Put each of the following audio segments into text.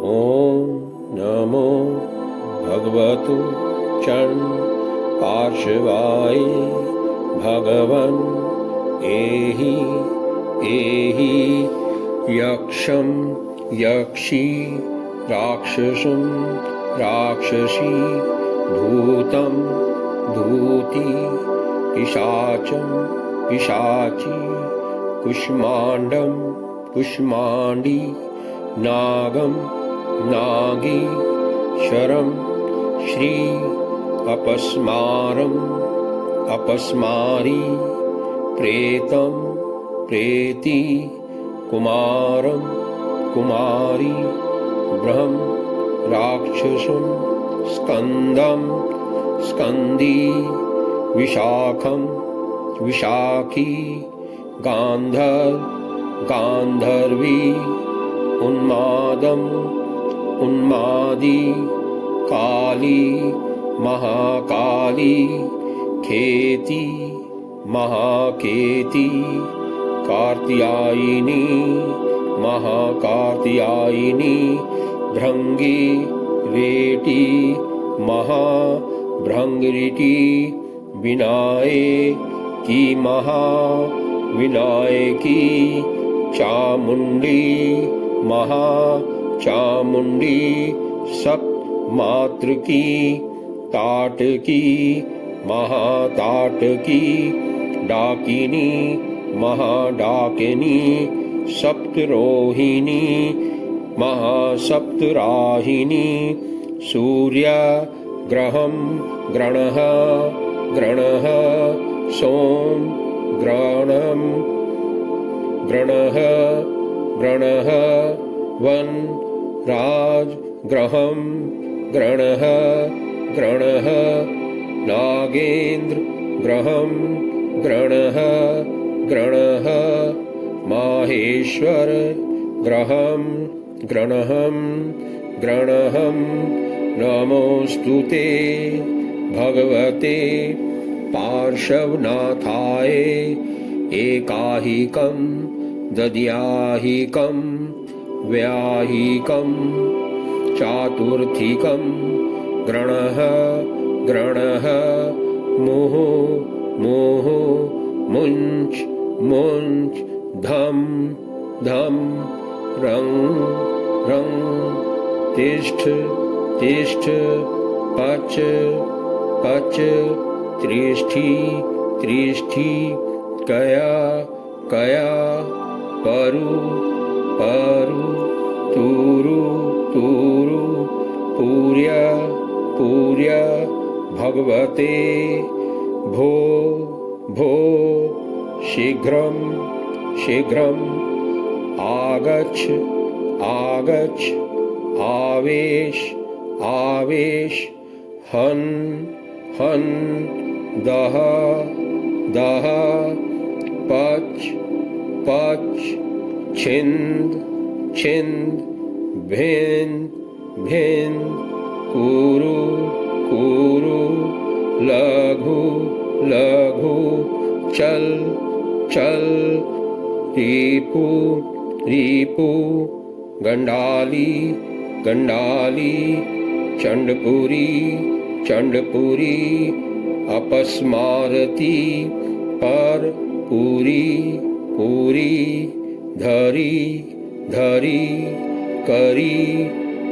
ॐ नमो भगवतु पार्श्वाय भगवन् एहि एहि यक्षं यक्षी राक्षसं राक्षसी भूतं भूति पिशाचं पिशाची कुष्माण्डं कुष्माण्डी नागं नागी शरं श्री अपस्मारं अपस्मारी प्रेतं प्रेती कुमारं कुमारी ब्रह्म राक्षसं स्कन्दं स्कन्दी विशाखं विशाखी गान्धर्वी उन्मादं उन्मादी काली महाकाली खेती महाकेती कार्त्यायिनी महाकार्त्यायिनी भृंगी रेटी महाभृंगरिटी विनायकी महाविनायकी चामुंडी महाचामुंडी सप्तमातृकी ताटकी महाताटकी डाकिनी महाडाकिनी सप्तरोहिणी महासप्तराहिणी सूर्य ग्रहं ग्रणः ग्रणः सोम ग्रणं ग्रणः ग्रणः वन राज ग्रहं ग्रणः ग्रणः नागेन्द्र ग्रहं ग्रणः ग्रणः माहेश्वर ग्रहं ग्रणहं ग्रणहं नमोस्तुते भगवते पार्श्वनाथाय एकाहिकं दद्याहिकं व्याहिकं चातुर्थिकं ग्रणः ग्रणः मुहुः मुहुः मुञ्च मुञ्च धम धम रंग रंग तिष्ठ तिष्ठ पच पच त्रिष्ठी त्रिष्ठी कया कया परु परु तूरु तूरु पूर्य पूर्य भगवते भो भो शीघ्रं शीघ्रं आगच्छ आगच्छ आवेश आवेश हन हन दह दह पच पच छिंद छिंद भिन्न भिन्न कुरु कुरु लघु लघु चल चल रीपु रीपु गंडाली गंडाली चंडपुरी चंडपुरी अपस्मारती पर पूरी पूरी धरी धरी करी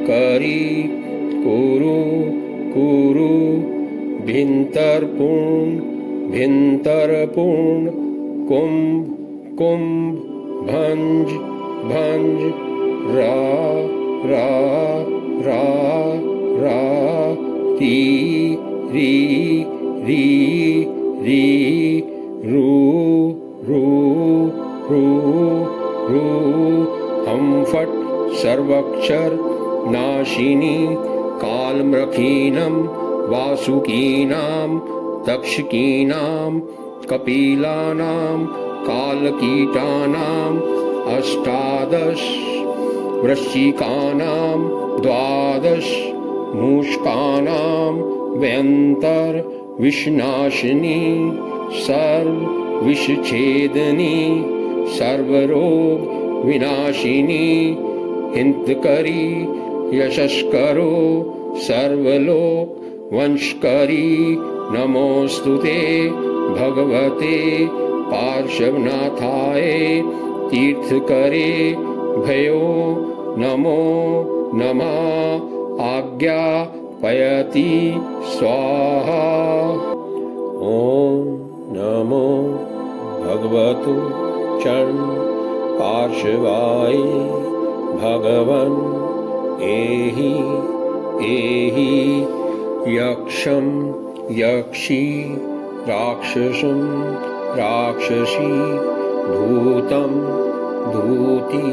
करी कुरु कुरु भिंतरपूर्ण भिंतरपूर्ण कुंभ कुंभ भंज भंज रा रा रा रा री री री री रू रू रू रू हम फट सर्वक्षर नाशिनी कालमृखीनं वासुकीनां तक्षकीनां कपिलानां कालकीटानां अष्टादश वृश्चिकानां द्वादश मूषकानां व्यंतर विषनाशिनी सर्व विषछेदनी सर्वरोग विनाशिनी हिंतकरी यशस्करो सर्वलोक वंशकरी नमोस्तुते भगवते पार्श्वनाथाय तीर्थकरे भयो नमो नमः आज्ञापयति स्वाहा। ओम नमो भगवतु चरण पार्श्वाय भगवन् एहि यक्षं यक्षी राक्षसं राक्षसी भूतं भूति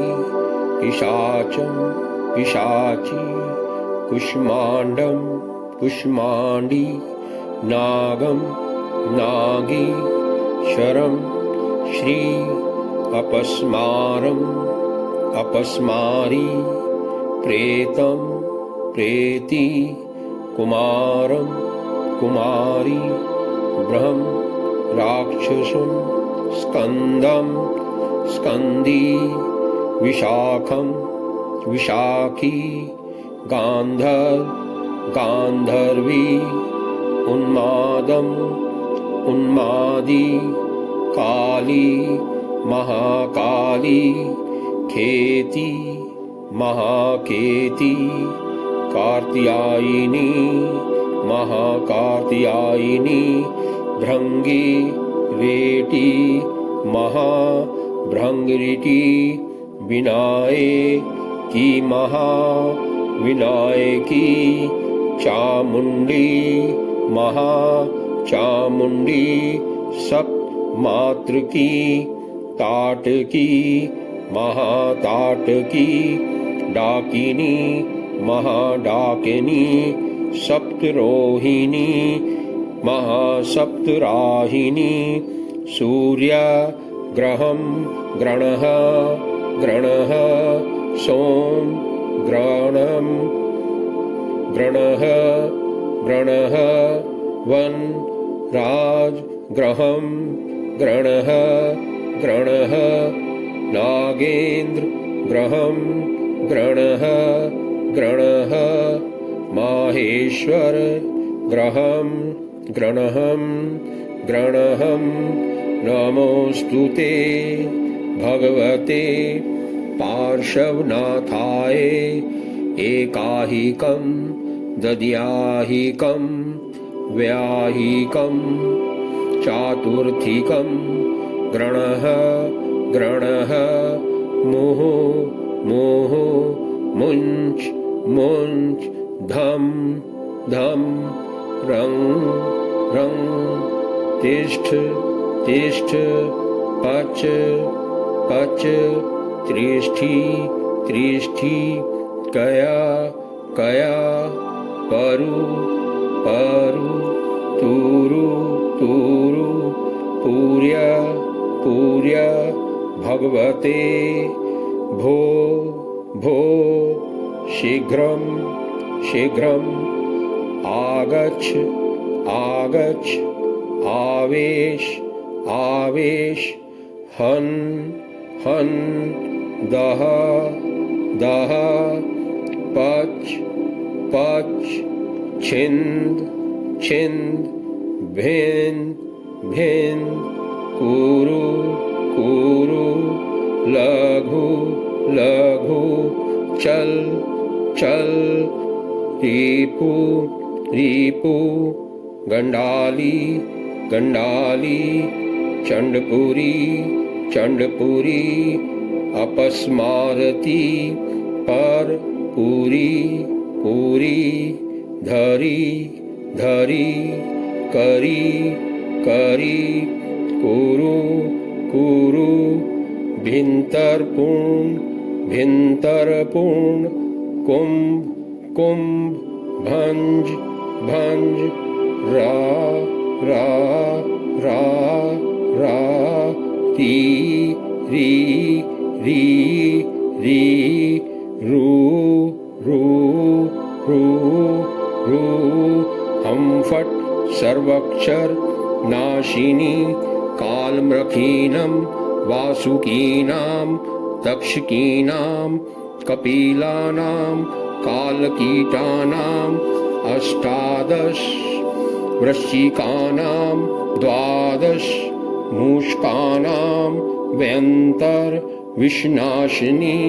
पिशाचं पिशाची कुष्माण्डं कुष्माण्डी नागं नागी शरं श्री अपस्मारं अपस्मारी प्रेतं प्रेती कुमारं कुमारी ब्रह्म राक्षसं स्कन्दं स्कन्दी विशाखं विशाखी गान्धर्वी उन्मादम् उन्मादी काली महाकाली खेती महाकेती कार्त्यायिनी महाकार्त्यायिनी भृंगी रेटी महाभृंगरिटी विनायकी महाविनायकी चामुंडी महाचामुंडी सप्तमातृकी ताटकी महाताटकी डाकिनी महाडाकिनी सप्तरोहिणी महासप्तराहिणी सूर्य ग्रहं ग्रणः ग्रणः सोम ग्रणं ग्रणः ग्रणः वन राज ग्रहं ग्रणः ग्रणः नागेन्द्र ग्रहं ग्रणः ग्रणः माहेश्वर ग्रहं ग्रणहं ग्रणहं नमोस्तुते भगवते पार्श्वनाथाय एकाहिकं दद्याहिकं व्याहिकं चातुर्थिकं ग्रणः ग्रणः मुहुः मुहुः मुञ्च मुञ्च धम धम रंग रंग तिष्ठ तिष्ठ पच पच त्रिष्ठी त्रिष्ठी कया कया परु परु तूरु तूरु पूर्य पूर्य भगवते भो भो शीघ्रं शीघ्रं आगच्छ आगच्छ आवेश आवेश हन हन दह दह पच पच छिंद छिंद भिन्न भिन्न कुरु कुरु लघु लघु चल चल रीपु रीपु गंडाली गंडाली चंडपुरी चंडपुरी अपस्मारती पर पूरी पूरी धरी धरी करी करी कुरु कुरु भिंतरपूर्ण भिंतरपूर्ण कुंभ कुंभ भंज भंज रा रा रा रा री री री री रू रू रू रू हम फट सर्वक्षर नाशिनी कालमृखीनं वासुकीनां तक्षकीनां कपिलानां कालकीटानाम् 18, वृश्चिकानां 12, मूषकानां व्यंतर विषनाशिनी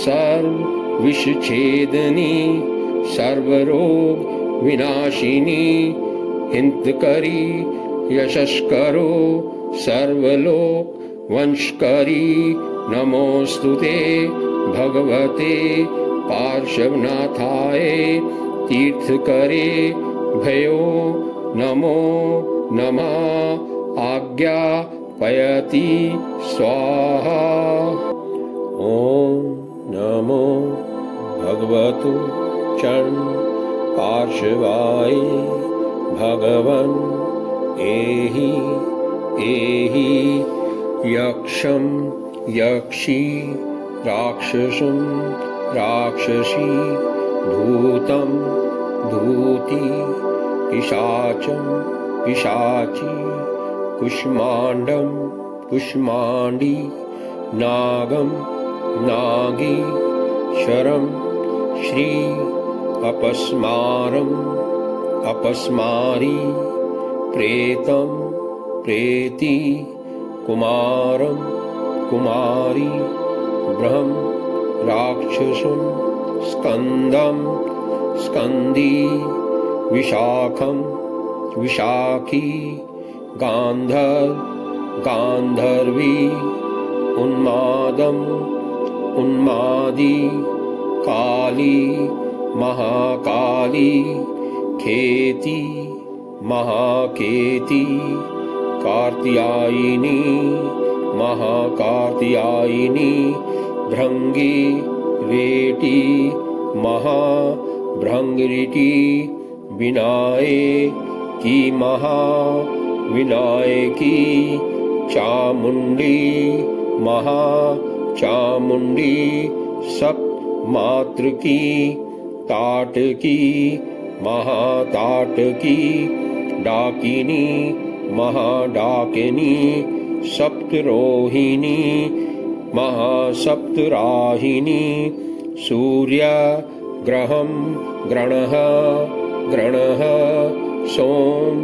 सर्वविषछेदिनी सर्वरोग विनाशिनी हिंतकरी यशस्करो सर्वलोक वंशकरी नमोस्तुते भगवते पार्श्वनाथाय तीर्थकरे भयो नमो नमः आज्ञापयति स्वाहा। ओम नमो भगवतु चरण पार्श्वाय भगवन् एहि एहि यक्षं यक्षी राक्षसं राक्षसी भूतं भूति पिशाचं पिशाची कुष्माण्डं कुष्माण्डी नागं नागी शरं श्री अपस्मारं अपस्मारी प्रेतं प्रेती कुमारं कुमारी ब्रह्म राक्षसं स्कंदं स्कंदी विशाखं विशाखी गांधर्व गांधर्वी उन्मादं उन्मादी काली महाकाली खेती महाकेती कार्त्यायिनी महाकार्त्यायिनी भृंगी रेटी महाभृंगरिटी विनायकी महाविनायकी चामुंडी महाचामुंडी सप्तमातृकी ताटकी महाताटकी डाकिनी महाडाकिनी सप्तरोहिणी महासप्तराहिणी सूर्य ग्रहं ग्रणः ग्रणः सोम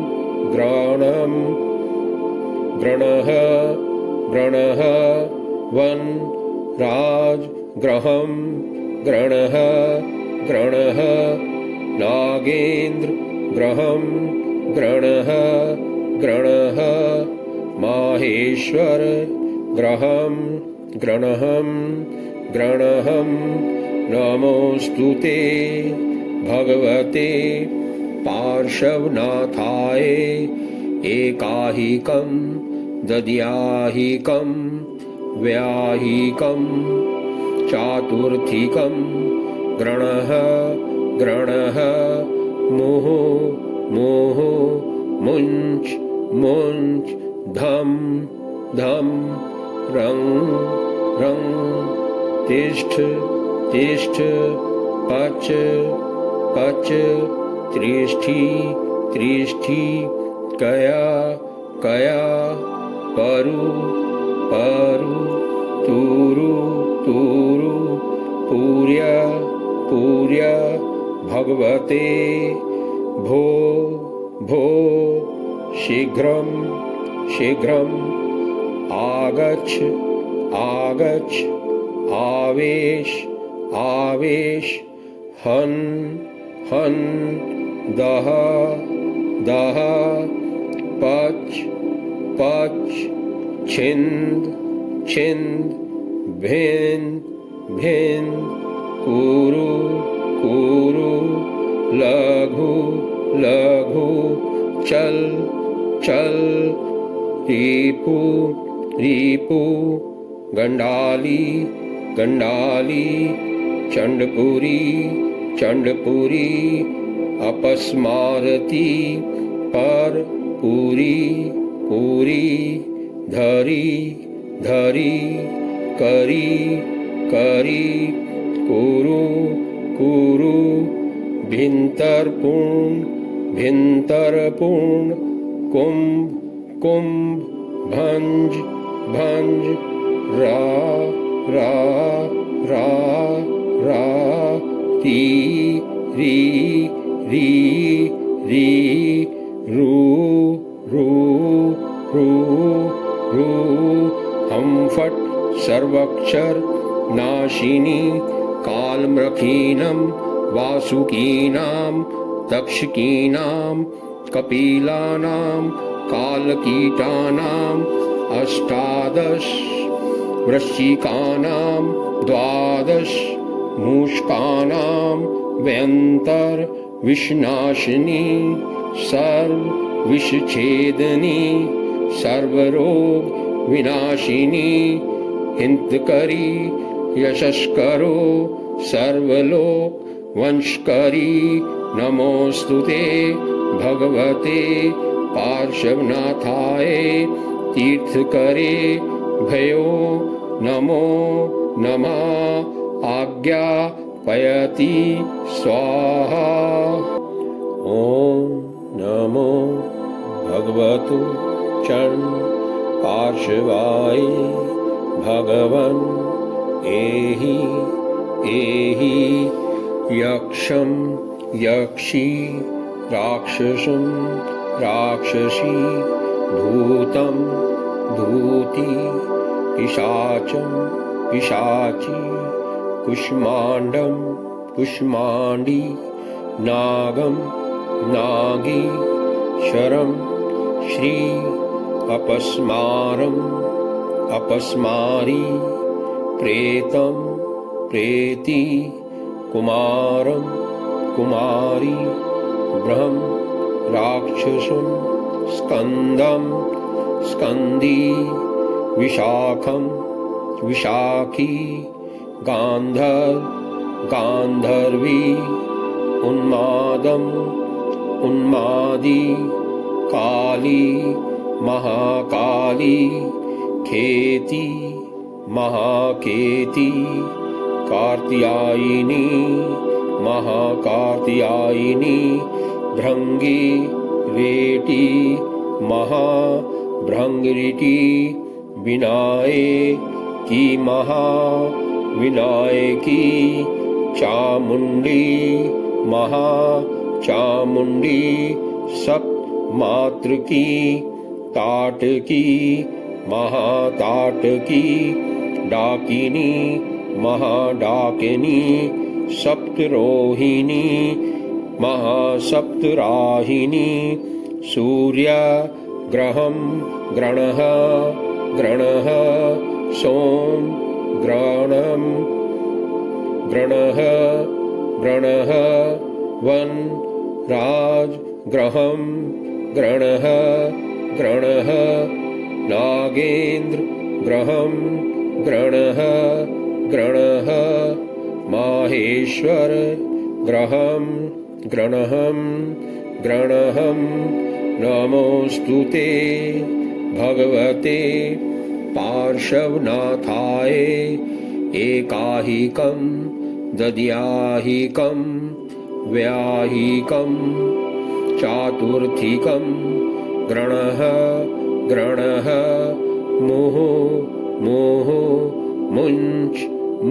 ग्रणं ग्रणः ग्रणः वन राज ग्रहं ग्रणः ग्रणः नागेन्द्र ग्रहं ग्रणः ग्रणः माहेश्वर ग्रहं ग्रणहं ग्रणहं नमोस्तुते भगवते पार्श्वनाथाय एकाहिकं दद्याहिकं व्याहिकं चातुर्थिकं ग्रणः ग्रणः मुहुः मुहुः मुञ्च मुञ्च धम धम रंग रंग तिष्ठ तिष्ठ पच पच त्रिष्ठी त्रिष्ठी कया कया परु परु तूरु तूरु पूर्य पूर्य भगवते भो भो शीघ्रं शीघ्रं आगच्छ आगच्छ आवेश आवेश हन हन दह दह पच पच छिंद छिंद भिन्न भिन्न कुरु कुरु लघु लघु चल चल रीपु रीपु गंडाली गंडाली चंडपुरी चंडपुरी अपस्मारती पर पूरी पूरी धरी धरी करी करी कुरु कुरु भिंतरपूर्ण भिंतरपूर्ण कुंभ कुंभ भंज भंज रा रा रा रा री री री री रू रू रू रू हम फट सर्वक्षर नाशिनी कालमृखीनं वासुकीनां तक्षकीनां कपिलानां कालकीटानां अष्टादश वृश्चिकानां द्वादश मूषकानां व्यंतर विषनाशिनी सर्वविषछेदनी सर्वरोग विनाशिनी हिंतकरी यशस्करो सर्वलोक वंशकरी नमोस्तुते भगवते पार्श्वनाथाय तीर्थकरे भयो नमो नमः आज्ञापयति स्वाहा। ओम नमो भगवतु चरण पार्श्वाय भगवन् एहि एहि यक्षं यक्षी राक्षसं राक्षसी भूतं भूति पिशाचं पिशाची कुष्माण्डं कुष्माण्डी नागं नागी शरं श्री अपस्मारं अपस्मारी प्रेतं प्रेती कुमारं कुमारी ब्रह्म राक्षसं स्कंदं स्कंदी विशाखं विशाखी गांधर गांधर्वी उन्मादं उन्मादी काली महाकाली खेती महाकेती कार्त्यायिनी महाकार्त्यायिनी भृंगी रेटी महाभृंगरिटी विनायकी महाविनायकी चामुंडी महाचामुंडी सप्तमातृकी ताटकी महाताटकी डाकिनी महाडाकिनी सप्तरोहिणी महासप्तराहिणी सूर्य ग्रहं ग्रणः ग्रणः सोम ग्रणं ग्रणः ग्रणः वन राज ग्रहं ग्रणः ग्रणः नागेन्द्र ग्रहं ग्रणः ग्रणः माहेश्वर ग्रहं ग्रणहं ग्रणहं नमोस्तुते भगवते पार्श्वनाथाय एकाहिकं दद्याहिकं व्याहिकं चातुर्थिकं ग्रणः ग्रणः मुहुः मुहुः मुञ्च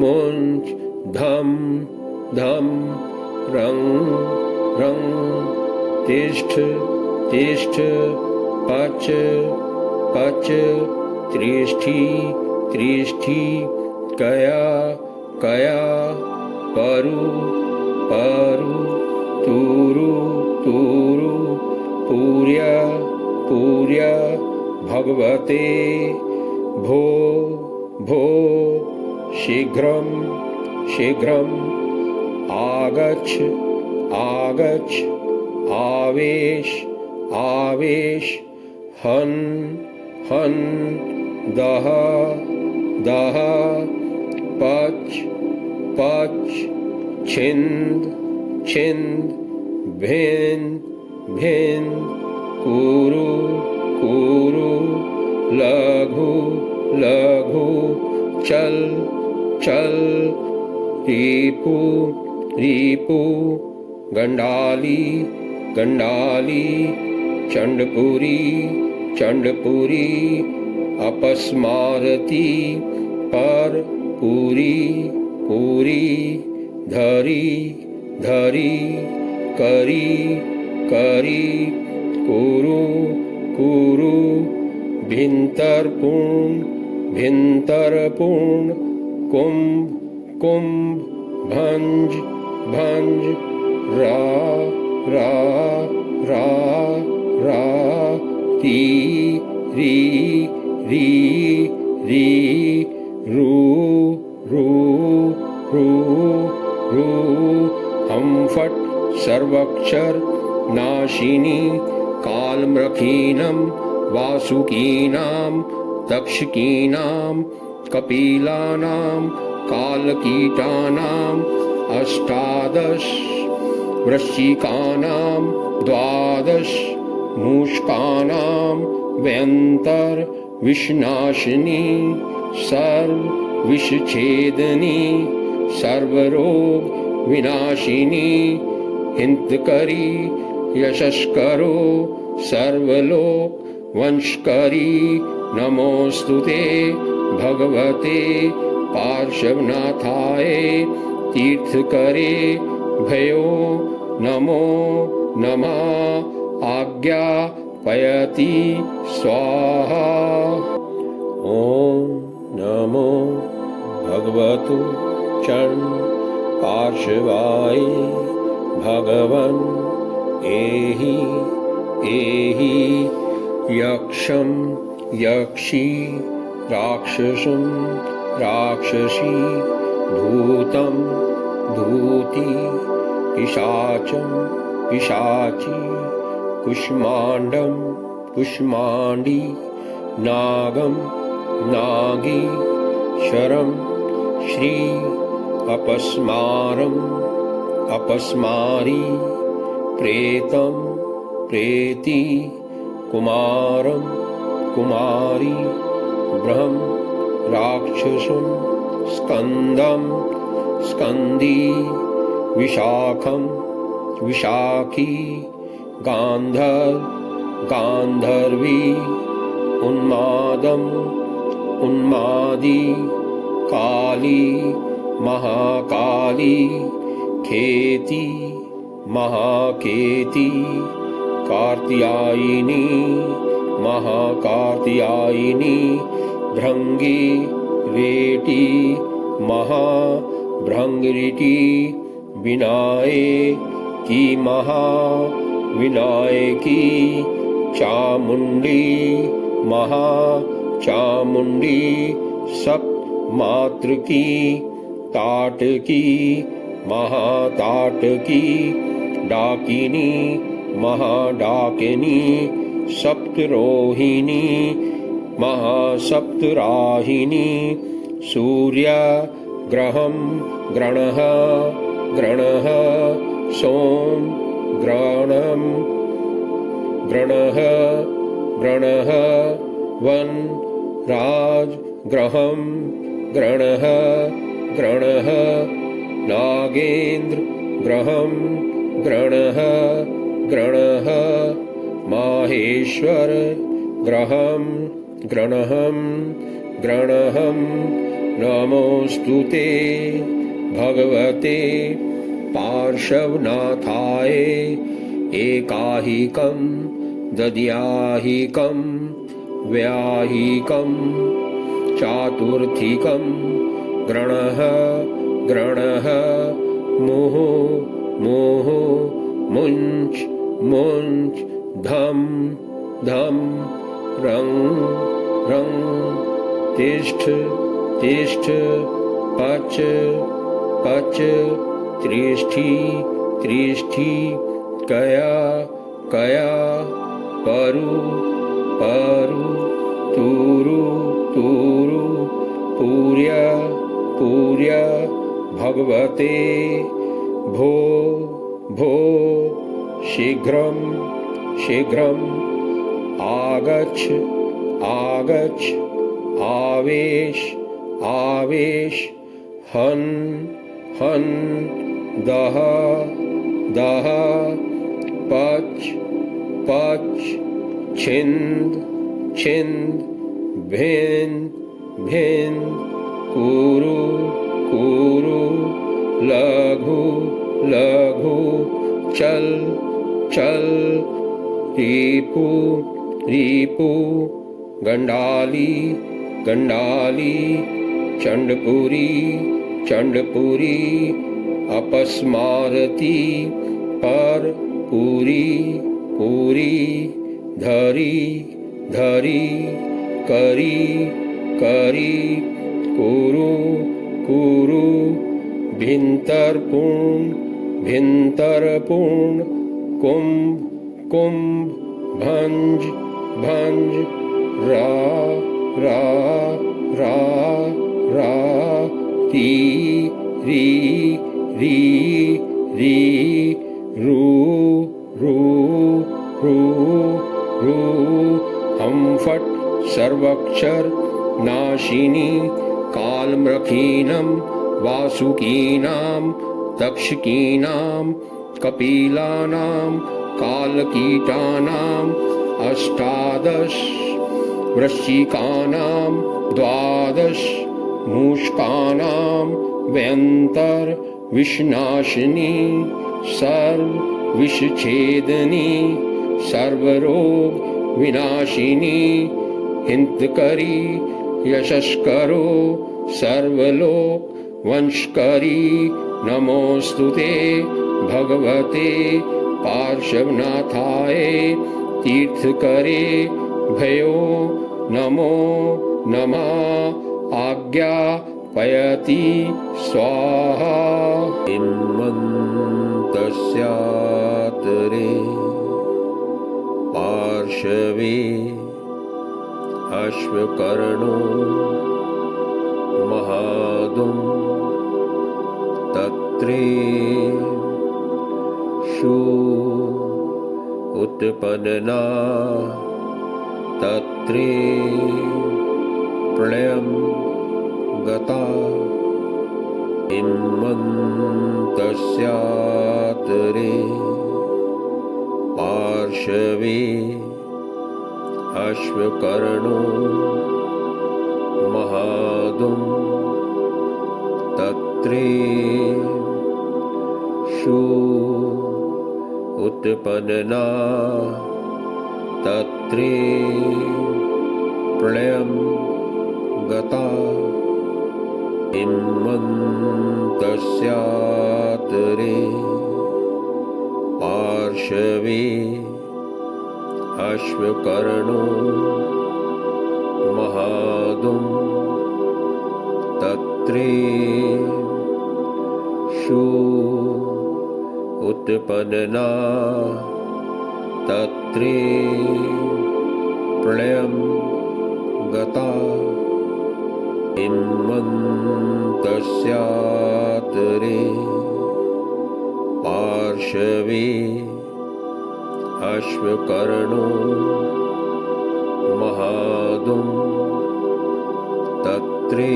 मुञ्च धम धम रंग रंग तिष्ठ तिष्ठ पच पच त्रिष्ठी त्रिष्ठी कया कया परु परु तूरु तूरु पूर्य पूर्य भगवते भो भो शीघ्रं शीघ्रं आगच्छ आगच्छ आवेश आवेश हन हन दह दह पच पच छिंद छिंद भिन्न भिन्न कुरु कुरु लघु लघु चल चल रीपु रीपु गंडाली गंडाली चंडपुरी चंडपुरी अपस्मारती पर पूरी पूरी धरी धरी करी करी कुरु कुरु भिन्तरपूर्ण भिन्तरपूर्ण कुंभ कुंभ भंज भंज रा रा रा रा री री री री रू रू रू रू हम फट सर्वक्षर नाशिनी कालमृखीनं वासुकीनां तक्षकीनां कपिलानां कालकीटानां अष्टादश वृश्चिकानां द्वादश मूषकानां व्यंतर विषनाशिनी सर्व विषछेदनी सर्वरोग विनाशिनी हिंतकरी यशस्करो सर्वलोक वंशकरी नमोस्तुते भगवते पार्श्वनाथाय तीर्थकरे भयो नमो नमः आज्ञापयति स्वाहा। ओम नमो भगवतु चरण पार्श्वाय भगवन् एहि एहि यक्षं यक्षी राक्षसं राक्षसी भूतं भूति पिशाचं पिशाची कुष्माण्डं कुष्माण्डी नागं नागी शरं श्री अपस्मारं अपस्मारी प्रेतं प्रेती कुमारं कुमारी ब्रह्म राक्षसं स्कंदं स्कंदी विशाखं विशाखी गांधर गांधर्वी उन्मादं उन्मादी काली महाकाली खेती महाकेती कार्त्यायिनी महाकार्त्यायिनी भृंगी रेटी महाभृंगरिटी विनायकी महाविनायकी चामुंडी महाचामुंडी सप्तमातृकी ताटकी महाताटकी डाकिनी महाडाकिनी सप्तरोहिणी महासप्तराहिणी सूर्य ग्रहं ग्रणः ग्रणः सोम ग्रणं ग्रणः ग्रणः वन राज ग्रहं ग्रणः ग्रणः नागेन्द्र ग्रहं ग्रणः ग्रणः माहेश्वर ग्रहं ग्रणहं ग्रणहं नमोस्तुते भगवते पार्श्वनाथाय एकाहिकं दद्याहिकं व्याहिकं चातुर्थिकं ग्रणः ग्रणः मुहुः मुहुः मुञ्च मुञ्च धम धम रं रं तिष्ठ तिष्ठ पच पच त्रिष्ठी त्रिष्ठी कया कया परु परु तूरु तूरु पूर्य पूर्य भगवते भो भो शीघ्रं शीघ्रं आगच्छ आगच्छ आवेश आवेश हन हन दह दह पच पच छिंद छिंद भिन्न भिन्न कुरु कुरु लघु लघु चल चल रिपु रिपु गंडाली गंडाली चंडपुरी चंडपुरी अपस्मारती पर पूरी पूरी धरी धरी करी करी कुरु कुरु भिंतरपूर्ण भिंतरपूर्ण कुंभ कुंभ भंज भंज रा रा रा रा री री री री रू रू रू रू हम फट सर्वक्षर नाशिनी कालमृखीनम वासुकीनां तक्षकीनां कपिलानां कालकीटानां अष्टादश वृश्चिकानां द्वादश मूषकानां व्यंतर विषनाशिनी सर्व विषछेदनी सर्वरोग विनाशिनी हिंतकरी यशस्करो सर्वलोक वंशकरी नमोस्तुते भगवते पार्श्वनाथाय तीर्थकरे भयो नमो नमः आज्ञा पयति स्वाहा इन्मन्तस्यातरे पार्श्वे अश्वकर्णो महादुम तत्रे शू उत्पन्ना तत्रे प्रलयं गता इन्मन्तस्यातरे पार्श्वे अश्वकर्णो महादुम तत्रे शू उत्पन्ना तत्रे प्रलयं गता इन्मन्तस्यातरे पार्श्वे अश्वकर्णो महादुम तत्रे शू उत्पन्ना तत्रे प्रलयं गता इन्मन्तस्यातरे पार्श्वे अश्वकर्णो महादुम तत्रे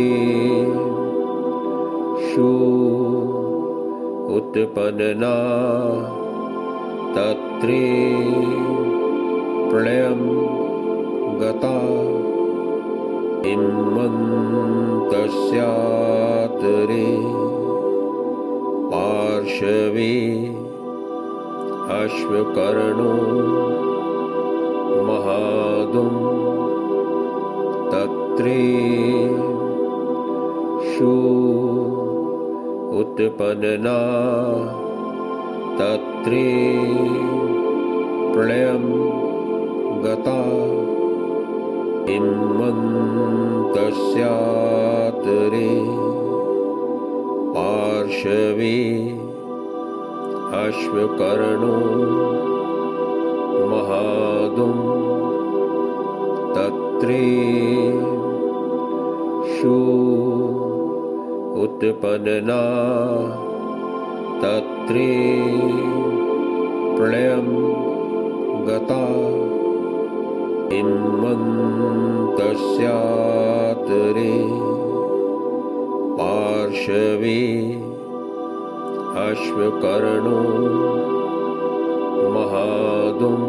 शू उत्पन्ना तत्रे प्रलयं गता इन्मन्तस्यातरे पार्श्वे अश्वकर्णो महादुम तत्रे शू उत्पन्ना तत्रे प्रलयं गता इन्मन्तस्यातरे पार्श्वे अश्वकर्णो महादुम तत्रे शू उत्पन्ना तत्रे प्रलयं गता इन्मन्तस्यातरे पार्श्वे अश्वकर्णो महादुम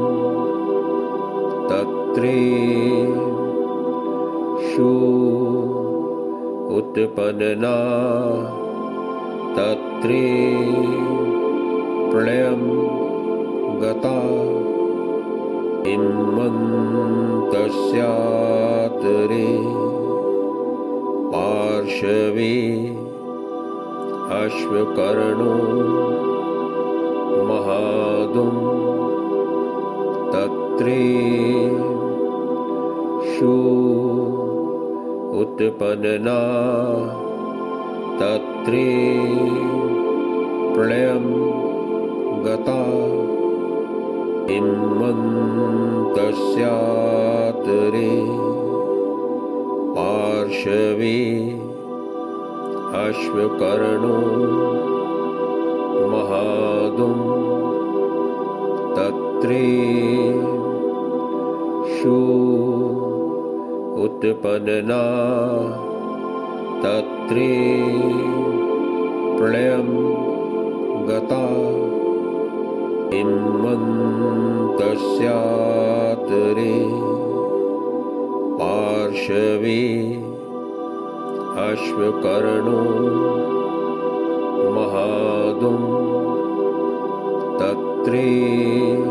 तत्रे शू उत्पन्ना तत्रे प्रलयं गता इन्मन्तस्यातरे पार्श्वे अश्वकर्णो महादुं तत्रेषु उत्पन्ना तत्रे प्रलयं गता इन्मन्तस्यातरे पार्श्वे अश्वकर्णो महादुं तत्रेषु उत्पन्ना तत्रे प्रलयं गता इन्मन्तस्यातरे पार्श्वे अश्वकर्णो महादुं तत्रेषु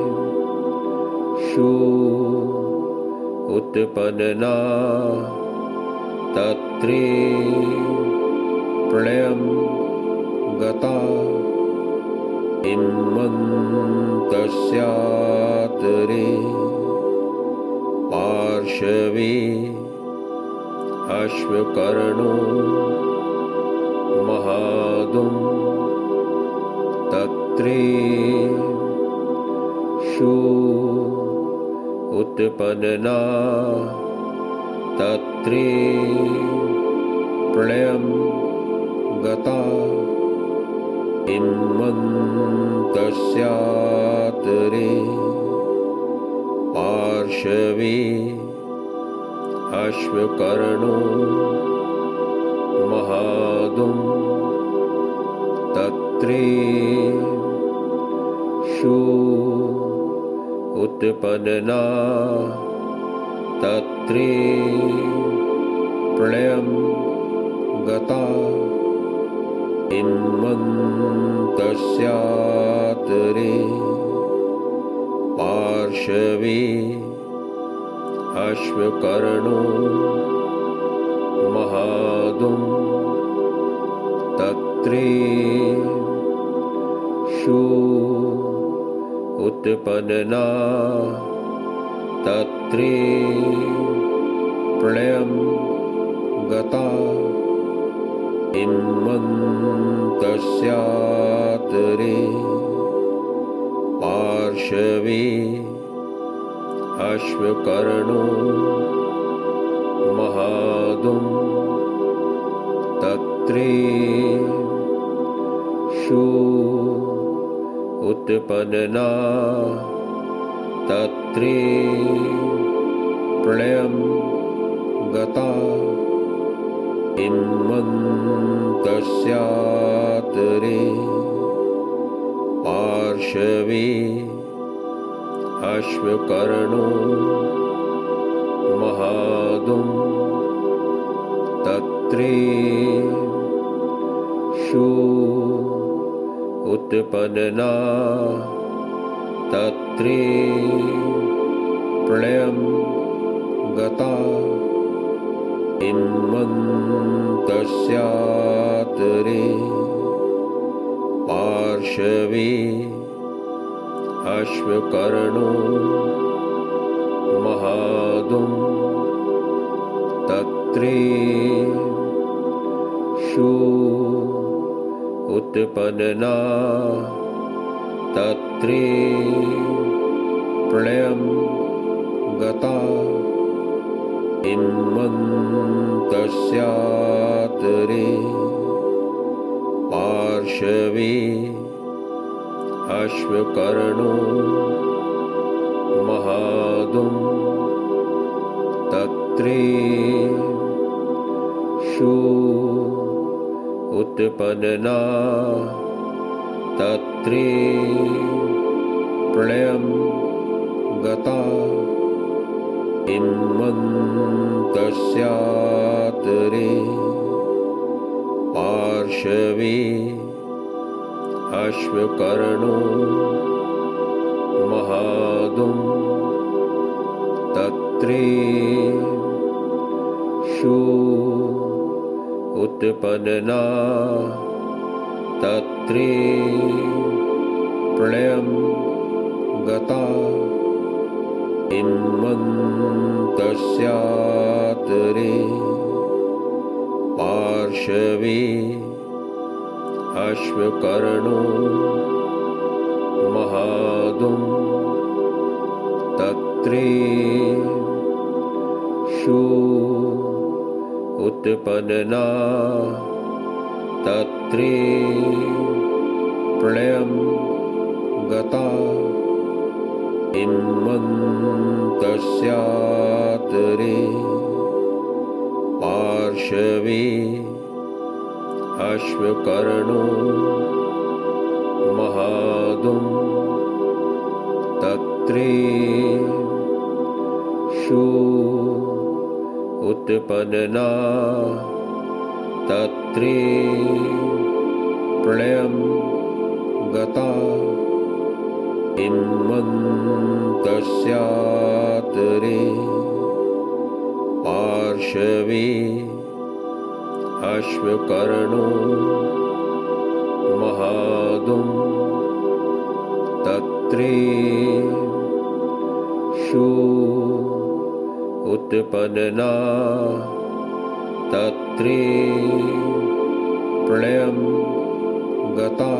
उत्पन्ना तत्रे प्रलयं गता इन्मन्तस्यातरे पार्श्वे अश्वकर्णो महादुं तत्रेषु उत्पन्ना तत्रे प्रलयं गता इन्मन्तस्यातरे पार्श्वे अश्वकर्णो महादुं तत्रेषु उत्पन्ना तत्रे प्रलयं गता इन्मन्तस्यातरे पार्श्वे अश्वकर्णो महादुं तत्रेषु उत्पन्ना तत्रे प्रलयं गता इन्मन्तस्यातरे पार्श्वे अश्वकर्णो महादुं तत्रेषु उत्पन्ना तत्रे प्रलयं गता इन्मन्तस्यातरे पार्श्वे अश्वकर्णो महादुं तत्रेषु उत्पन्ना तत्रे प्रलयं गता इन्मन्तस्यातरे पार्श्वे अश्वकर्णो महादुं तत्रेषु उत्पन्ना तत्रे प्रलयं गता इन्मन्तस्यातरे पार्श्वे अश्वकर्णो महादुं तत्रेषु उत्पन्ना तत्रे प्रलयं गता इन्मन्तस्यातरे पार्श्वे अश्वकर्णो महादुं तत्रे शू उत्पन्ना तत्रे प्रलयं गता इन्मन्तस्यातरे पार्श्वे अश्वकर्णो महादुं तत्रे शू उत्पन्ना तत्रे प्रलयं गता इन्मन्तस्यातरे पार्श्वे अश्वकर्णो महादुं तत्रे शू उत्पन्ना तत्रे प्रलयं गता इन्मन्तस्यातरे पार्श्वे अश्वकर्णो महादुं तत्रे शू उत्पन्ना तत्रे प्रलयं गता